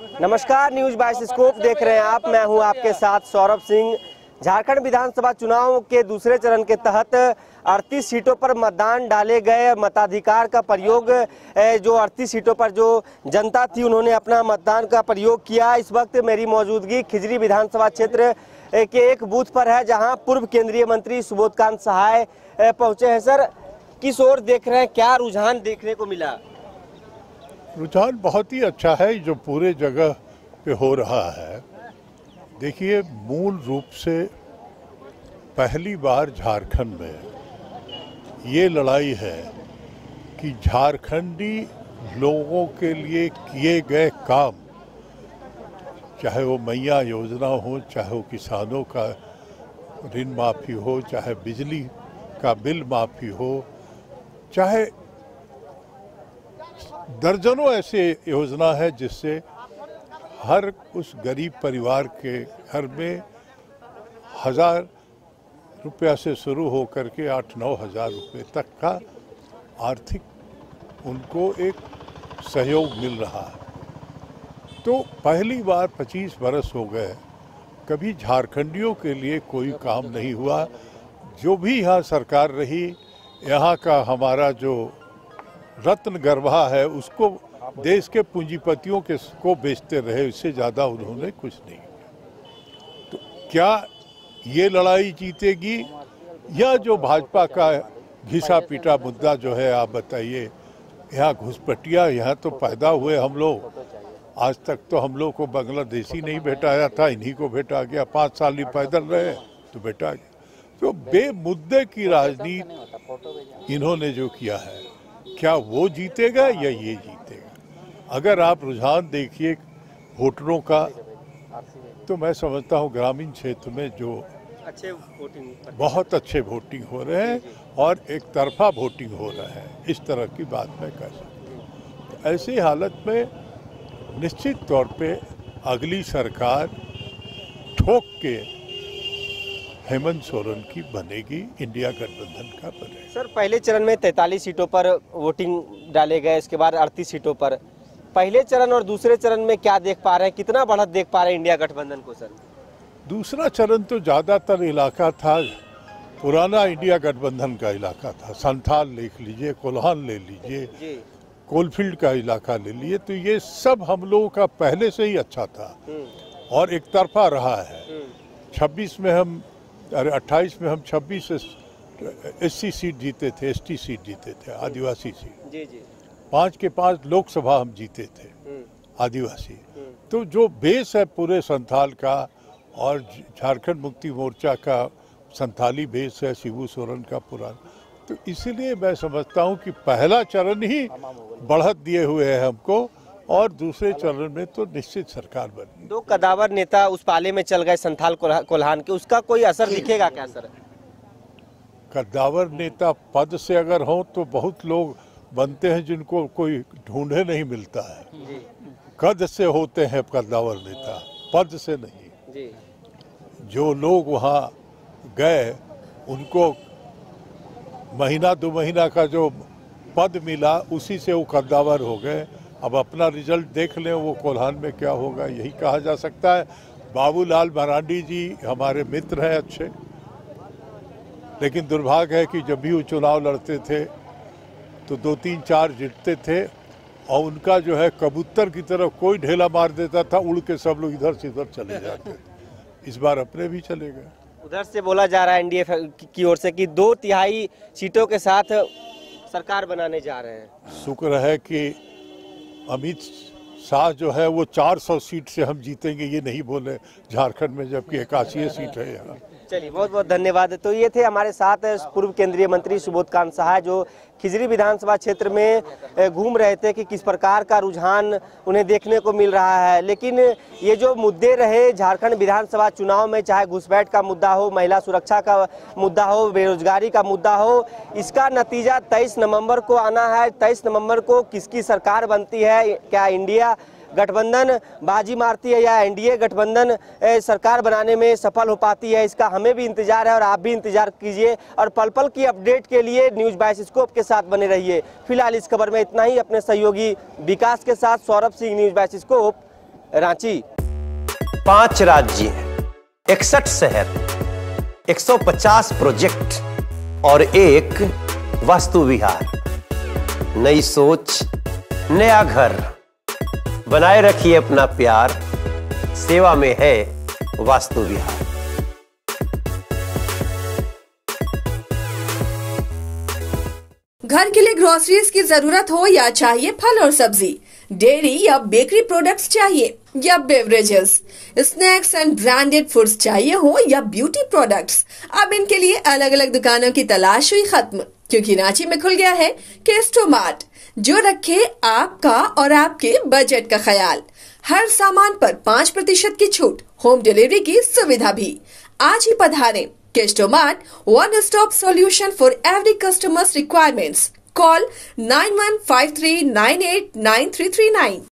नमस्कार, news bioscope देख रहे हैं आप। मैं हूं आपके साथ सौरभ सिंह। झारखंड विधानसभा चुनाव के दूसरे चरण के तहत 38 सीटों पर मतदान डाले गए। मताधिकार का प्रयोग जो 38 सीटों पर जो जनता थी उन्होंने अपना मतदान का प्रयोग किया। इस वक्त मेरी मौजूदगी खिजरी विधानसभा क्षेत्र के एक बूथ पर है, जहां पूर्व केंद्रीय मंत्री सुबोधकांत सहाय पहुंचे हैं। सर, किस ओर देख रहे हैं, क्या रुझान देखने को मिला? रुझान बहुत ही अच्छा है जो पूरे जगह पे हो रहा है। देखिए, मूल रूप से पहली बार झारखंड में ये लड़ाई है कि झारखंडी लोगों के लिए किए गए काम, चाहे वो मैया योजना हो, चाहे वो किसानों का ऋण माफ़ी हो, चाहे बिजली का बिल माफ़ी हो, चाहे दर्जनों ऐसे योजना है जिससे हर उस गरीब परिवार के घर में 1000 रुपया से शुरू हो करके 8-9 हज़ार रुपये तक का आर्थिक उनको एक सहयोग मिल रहा है। तो पहली बार 25 बरस हो गए कभी झारखंडियों के लिए कोई काम नहीं हुआ। जो भी यहाँ सरकार रही, यहाँ का हमारा जो रत्न गरबा है उसको देश के पूंजीपतियों के को बेचते रहे, इससे ज़्यादा उन्होंने कुछ नहीं। तो क्या ये लड़ाई जीतेगी या जो भाजपा का घिसा पीटा मुद्दा जो है, आप बताइए। यहाँ घुसपैठिया यहाँ तो पैदा हुए हम लोग, आज तक तो हम लोग को बांग्लादेशी नहीं भेटाया था, इन्हीं को भेटा गया। 5 साल ही पैदल रहे तो भेटा गया। तो बेमुद्दे की राजनीति इन्होंने जो किया है, क्या वो जीतेगा या ये जीतेगा? अगर आप रुझान देखिए वोटरों का, तो मैं समझता हूँ ग्रामीण क्षेत्र में जो बहुत अच्छे वोटिंग हो रहे हैं और एक तरफा वोटिंग हो रहा है, इस तरह की बात मैं कह सकता हूँ। तो ऐसी हालत में निश्चित तौर पे अगली सरकार ठोक के हेमंत सोरेन की बनेगी, इंडिया गठबंधन का बनेगा। सर, पहले चरण में 43 सीटों पर वोटिंग डाले गए, इसके बाद 38 सीटों पर। पहले चरण और दूसरे चरण में क्या देख पा रहे हैं, कितना बढ़त देख पा रहे हैं इंडिया गठबंधन को? सर, दूसरा चरण तो ज़्यादातर इलाका था पुराना इंडिया गठबंधन का इलाका था। संथाल देख लीजिए, कोल्हान ले लीजिए, कोलफील्ड का इलाका ले लीजिए, तो ये सब हम लोगों का पहले से ही अच्छा था और एक तरफा रहा है। 26 में हम 28 में हम 26 SC सीट जीते थे, ST सीट जीते थे, आदिवासी सीट। जी जी। 5 के 5 लोकसभा हम जीते थे आदिवासी। तो जो बेस है पूरे संथाल का और झारखंड मुक्ति मोर्चा का संथाली बेस है, शिबू सोरेन का पुराना, तो इसीलिए मैं समझता हूँ कि पहला चरण ही बढ़त दिए हुए है हमको और दूसरे चरण में तो निश्चित सरकार बनी। 2 कदावर नेता उस पाले में चल गए संथाल कोल्हान के, उसका कोई असर दिखेगा क्या? सर, कद्दावर नेता पद से अगर हो तो बहुत लोग बनते हैं जिनको कोई ढूंढे नहीं मिलता है। कद से होते हैं कद्दावर नेता, पद से नहीं। जो लोग वहाँ गए उनको महीना 2 महीना का जो पद मिला उसी से वो कद्दावर हो गए। अब अपना रिजल्ट देख लें वो कोल्हान में क्या होगा, यही कहा जा सकता है। बाबूलाल मरांडी जी हमारे मित्र हैं अच्छे, लेकिन दुर्भाग्य है कि जब भी वो चुनाव लड़ते थे तो 2-3-4 जीतते थे और उनका जो है कबूतर की तरफ कोई ढेला मार देता था, उड़ के सब लोग इधर से उधर चले जाते। इस बार अपने भी चले गए। उधर से बोला जा रहा है एनडीए की ओर से कि 2/3 सीटों के साथ सरकार बनाने जा रहे हैं। शुक्र है कि अमित शाह जो है वो 400 सीट से हम जीतेंगे ये नहीं बोले झारखंड में, जबकि 81 सीट है यहाँ। चलिए, बहुत बहुत धन्यवाद। तो ये थे हमारे साथ पूर्व केंद्रीय मंत्री सुबोधकांत सहाय, जो खिजरी विधानसभा क्षेत्र में घूम रहे थे कि किस प्रकार का रुझान उन्हें देखने को मिल रहा है। लेकिन ये जो मुद्दे रहे झारखंड विधानसभा चुनाव में, चाहे घुसपैठ का मुद्दा हो, महिला सुरक्षा का मुद्दा हो, बेरोजगारी का मुद्दा हो, इसका नतीजा 23 नवंबर को आना है। 23 नवंबर को किसकी सरकार बनती है, क्या इंडिया गठबंधन बाजी मारती है या एनडीए गठबंधन सरकार बनाने में सफल हो पाती है, इसका हमें भी इंतजार है और आप भी इंतजार कीजिए। और पल पल की अपडेट के लिए न्यूज बाइस्कोप के साथ बने रहिए। फिलहाल इस खबर में इतना ही। अपने सहयोगी विकास के साथ सौरभ सिंह, न्यूज बाइस्कोप, रांची। 5 राज्य, 61 शहर, 150 प्रोजेक्ट और एक वास्तु विहार। नई सोच, नया घर। बनाए रखिए अपना प्यार, सेवा में है वास्तु विहार। घर के लिए ग्रोसरीज की जरूरत हो या चाहिए फल और सब्जी, डेयरी या बेकरी प्रोडक्ट्स चाहिए या beverages, snacks and branded foods चाहिए हो या ब्यूटी प्रोडक्ट्स, अब इनके लिए अलग अलग दुकानों की तलाश हुई खत्म, क्योंकि रांची में खुल गया है केस्टोमार्ट, जो रखे आपका और आपके बजट का ख्याल। हर सामान पर 5% की छूट, होम डिलीवरी की सुविधा भी। आज ही पधारें। केस्टोमार्ट, one stop solution for every customer's requirements. Call 9153989339.